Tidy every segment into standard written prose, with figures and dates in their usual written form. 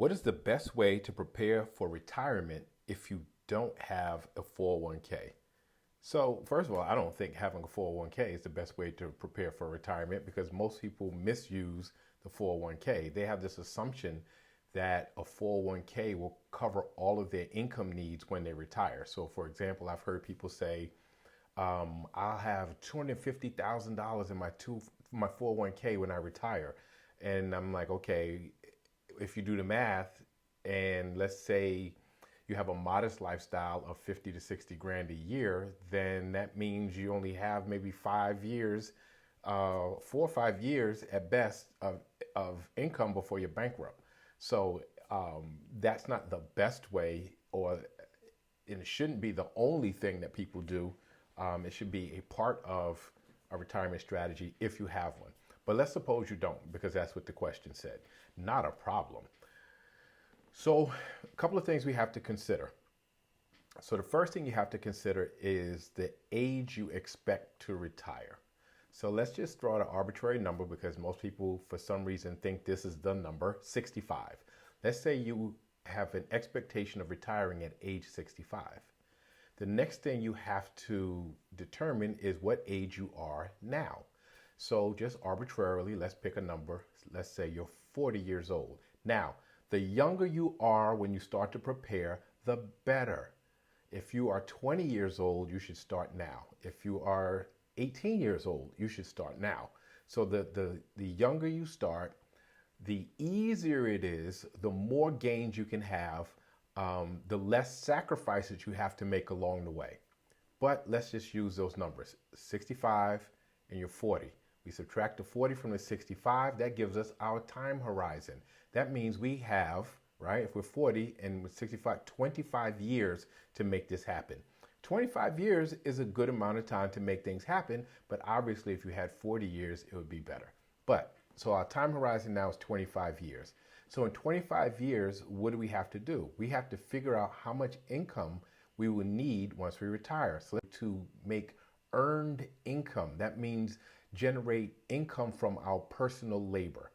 What is the best way to prepare for retirement if you don't have a 401k? So, first of all, I don't think having a 401k is the best way to prepare for retirement because most people misuse the 401k. They have this assumption that a 401k will cover all of their income needs when they retire. So, for example, I've heard people say, I'll have $250,000 in my 401k when I retire. And I'm like, okay, if you do the math, and let's say you have a modest lifestyle of 50 to 60 grand a year, then that means you only have maybe 5 years, 4 or 5 years at best of income before you're bankrupt. So that's not the best way, and it shouldn't be the only thing that people do. It should be a part of a retirement strategy if you have one. But let's suppose you don't, because that's what the question said. Not a problem. So, a couple of things we have to consider. So, the first thing you have to consider is the age you expect to retire. So, let's just throw out an arbitrary number because most people, for some reason, think this is the number 65. Let's say you have an expectation of retiring at age 65. The next thing you have to determine is what age you are now. So just arbitrarily, let's pick a number. Let's say you're 40 years old. Now, the younger you are when you start to prepare, the better. If you are 20 years old, you should start now. If you are 18 years old, you should start now. So the younger you start, the easier it is, the more gains you can have, the less sacrifices you have to make along the way. But let's just use those numbers, 65 and you're 40. We subtract the 40 from the 65, that gives us our time horizon. That means we have, right, if we're 40 and with 65, 25 years to make this happen. 25 years is a good amount of time to make things happen, but obviously if you had 40 years, it would be better. So our time horizon now is 25 years. So in 25 years, what do we have to do? We have to figure out how much income we will need once we retire. So to make earned income, that means generate income from our personal labor.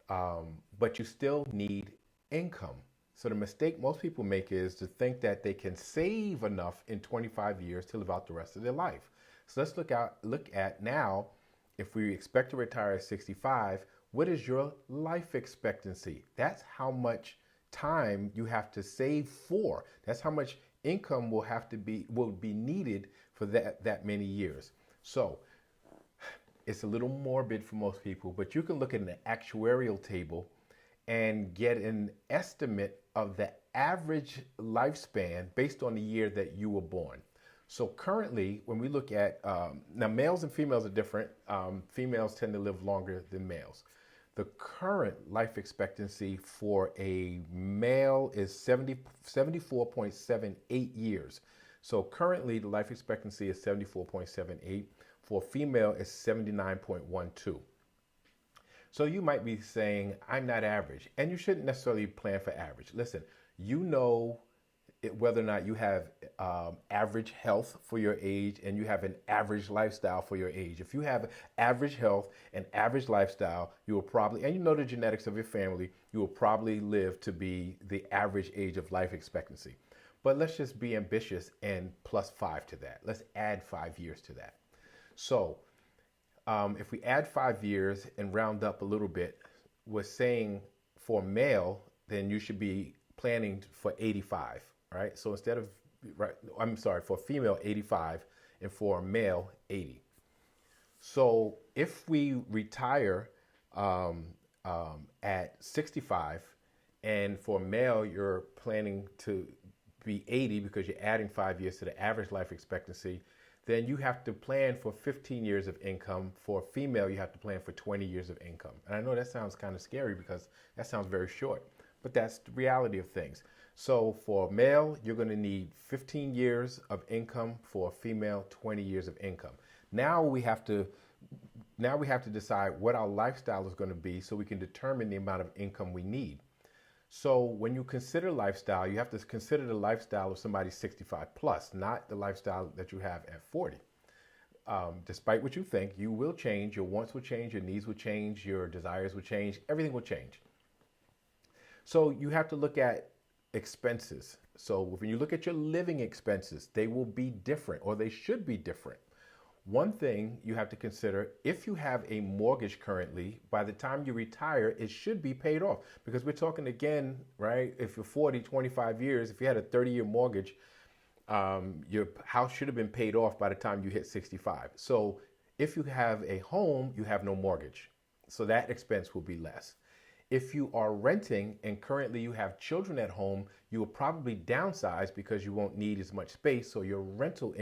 But you still need income. So the mistake most people make is to think that they can save enough in 25 years to live out the rest of their life. So let's look at now, if we expect to retire at 65, what is your life expectancy? That's how much time you have to save for. That's how much income will be needed for that many years. So it's a little morbid for most people, but you can look at an actuarial table and get an estimate of the average lifespan based on the year that you were born. So currently, when we look at, now males and females are different. Females tend to live longer than males. The current life expectancy for a male is 74.78 years. So currently, the life expectancy is 74.78. For a female, it's 79.12. So you might be saying, I'm not average. And you shouldn't necessarily plan for average. Listen, you know whether or not you have average health for your age and you have an average lifestyle for your age. If you have average health and average lifestyle, you will probably, and you know the genetics of your family, you will probably live to be the average age of life expectancy. But let's just be ambitious and plus 5 to that. Let's add 5 years to that. So if we add 5 years and round up a little bit, we're saying for male, then you should be planning for 85. Right? So instead of, for female, 85, and for male, 80. So if we retire at 65, and for male, you're planning to be 80 because you're adding 5 years to the average life expectancy, then you have to plan for 15 years of income. For female, you have to plan for 20 years of income. And I know that sounds kind of scary because that sounds very short, but that's the reality of things. So for male, you're going to need 15 years of income. For female, 20 years of income. Now we have to decide what our lifestyle is going to be so we can determine the amount of income we need. So when you consider lifestyle, you have to consider the lifestyle of somebody 65 plus, not the lifestyle that you have at 40. Despite what you think, you will change. Your wants will change, your needs will change, your desires will change, everything will change. So you have to look at expenses. So when you look at your living expenses, they will be different, or they should be different. One thing you have to consider, if you have a mortgage currently, by the time you retire, it should be paid off. Because we're talking again, right? If you're 40, 25 years, if you had a 30-year mortgage, your house should have been paid off by the time you hit 65. So if you have a home, you have no mortgage. So that expense will be less. If you are renting and currently you have children at home, you will probably downsize because you won't need as much space. So your rental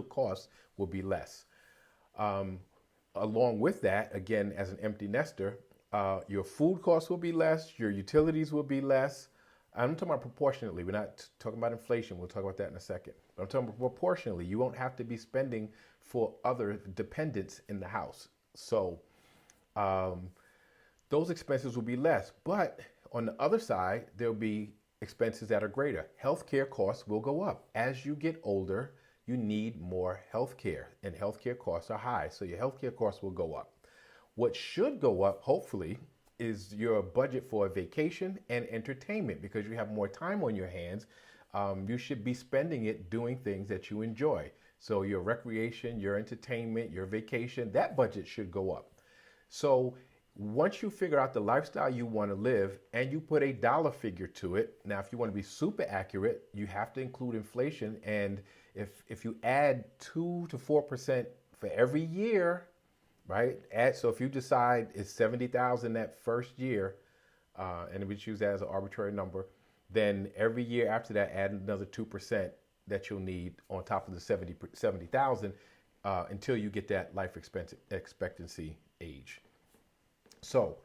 costs will be less. Along with that, again, as an empty nester, your food costs will be less, your utilities will be less. I'm talking about proportionately. We're not talking about inflation. We'll talk about that in a second. But I'm talking about proportionally. You won't have to be spending for other dependents in the house. So those expenses will be less. But on the other side, there'll be expenses that are greater. Healthcare costs will go up. As you get older, you need more healthcare, and healthcare costs are high. So your healthcare costs will go up. What should go up, hopefully, is your budget for a vacation and entertainment, because you have more time on your hands. You should be spending it doing things that you enjoy. So your recreation, your entertainment, your vacation, that budget should go up. So once you figure out the lifestyle you want to live and you put a dollar figure to it, now if you want to be super accurate, you have to include inflation. And if you add 2 to 4% for every year, right? So if you decide it's 70,000 that first year, and we choose that as an arbitrary number, then every year after that, add another 2% that you'll need on top of the 70,000 until you get that life expectancy age. So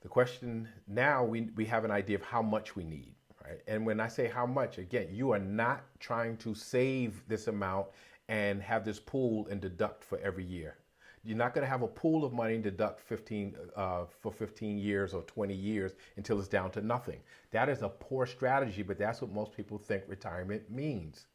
the question now, we have an idea of how much we need, right? And when I say how much, again, you are not trying to save this amount and have this pool and deduct for every year. You're not going to have a pool of money and deduct for 15 years or 20 years until it's down to nothing. That is a poor strategy, but that's what most people think retirement means.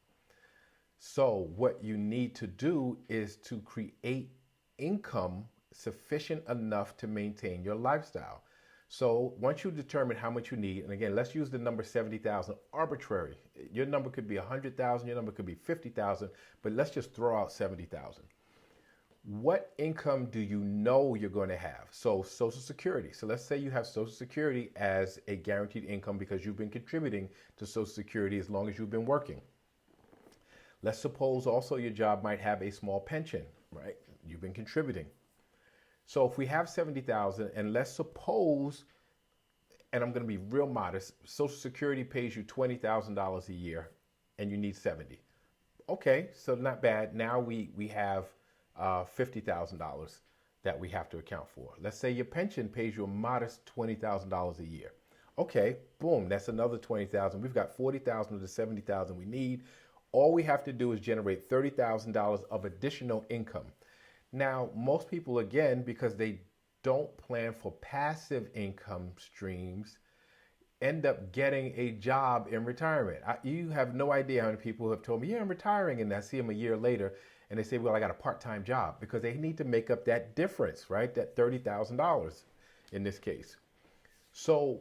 So what you need to do is to create income sufficient enough to maintain your lifestyle. So once you determine how much you need, and again, let's use the number 70,000, arbitrary. Your number could be 100,000, your number could be 50,000, but let's just throw out 70,000. What income do you know you're going to have? So Social Security. So let's say you have Social Security as a guaranteed income because you've been contributing to Social Security as long as you've been working. Let's suppose also your job might have a small pension, right? You've been contributing. So if we have 70,000, and let's suppose, and I'm going to be real modest, Social Security pays you $20,000 a year and you need 70. Okay, so not bad. Now we have $50,000 that we have to account for. Let's say your pension pays you a modest $20,000 a year. Okay, boom, that's another 20,000. We've got 40,000 of the 70,000 we need. All we have to do is generate $30,000 of additional income. Now, most people, again, because they don't plan for passive income streams, end up getting a job in retirement. You have no idea how many people have told me, yeah, I'm retiring, and I see them a year later, and they say, well, I got a part-time job, because they need to make up that difference, right? That $30,000 in this case. So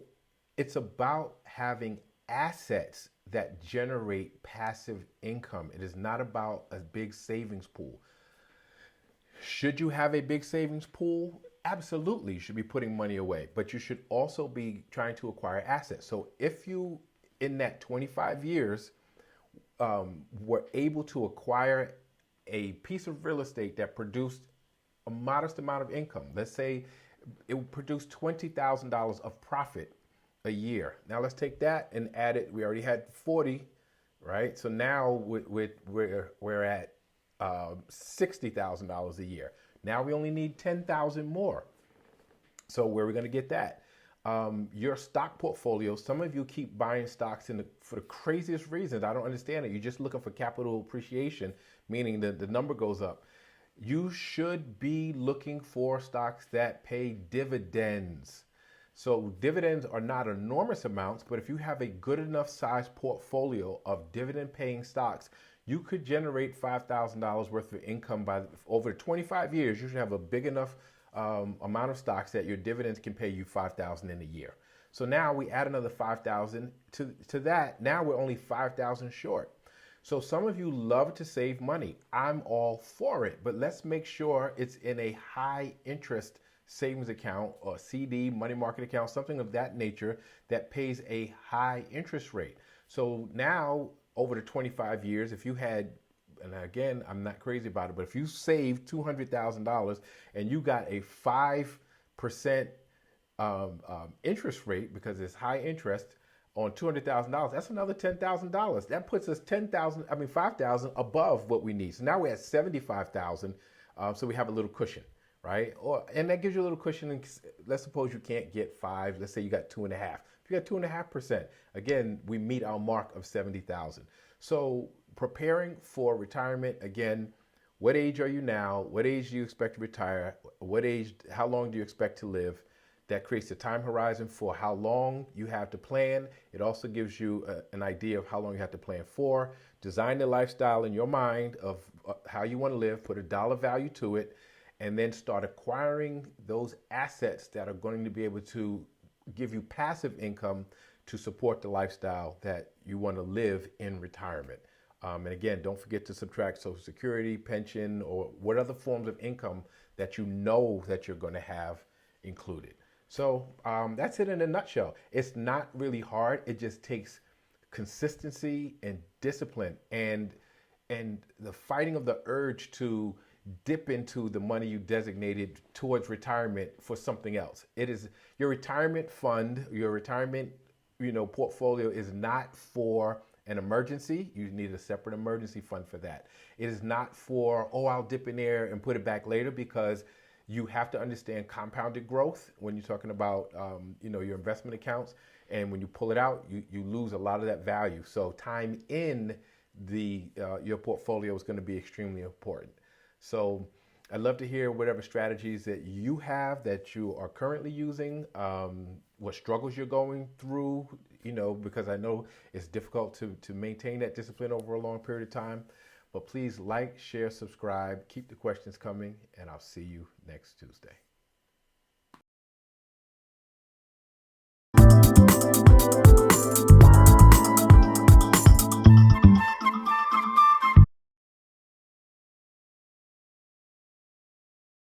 it's about having assets that generate passive income. It is not about a big savings pool. Should you have a big savings pool? Absolutely, you should be putting money away, but you should also be trying to acquire assets. So if you, in that 25 years, were able to acquire a piece of real estate that produced a modest amount of income, let's say it would produce $20,000 of profit a year. Now let's take that and add it. We already had 40, right? So now we're at $60,000 a year. Now we only need 10,000 more. So where are we going to get that? Your stock portfolio, some of you keep buying stocks for the craziest reasons. I don't understand it. You're just looking for capital appreciation, meaning that the number goes up. You should be looking for stocks that pay dividends. So dividends are not enormous amounts, but if you have a good enough size portfolio of dividend paying stocks, you could generate $5,000 worth of income over 25 years. You should have a big enough amount of stocks that your dividends can pay you $5,000 in a year. So now we add another 5,000 to that. Now we're only 5,000 short. So some of you love to save money. I'm all for it, but let's make sure it's in a high interest savings account or CD, money market account, something of that nature that pays a high interest rate. So now over the 25 years, if you had, and again, I'm not crazy about it, but if you saved $200,000 and you got a 5% interest rate because it's high interest on $200,000, that's another $10,000. That puts us 5,000 above what we need. So now we're at 75,000. So we have a little cushion, right? And that gives you a little cushion. And let's suppose you can't get 5. Let's say you got 2.5. If you got 2.5%, again, we meet our mark of 70,000. So preparing for retirement, again, what age are you now? What age do you expect to retire? What age, how long do you expect to live? That creates a time horizon for how long you have to plan. It also gives you an idea of how long you have to plan for. Design the lifestyle in your mind of how you want to live, put a dollar value to it, and then start acquiring those assets that are going to be able to give you passive income to support the lifestyle that you want to live in retirement. And again, don't forget to subtract Social Security, pension, or what other forms of income that you know that you're going to have included. So that's it in a nutshell. It's not really hard. It just takes consistency and discipline and the fighting of the urge to dip into the money you designated towards retirement for something else. It is your retirement fund, your retirement, portfolio is not for an emergency. You need a separate emergency fund for that. It is not for, I'll dip in there and put it back later, because you have to understand compounded growth when you're talking about, your investment accounts. And when you pull it out, you lose a lot of that value. So time in your portfolio is going to be extremely important. So I'd love to hear whatever strategies that you have that you are currently using, what struggles you're going through, because I know it's difficult to maintain that discipline over a long period of time. But please like, share, subscribe, keep the questions coming, and I'll see you next Tuesday.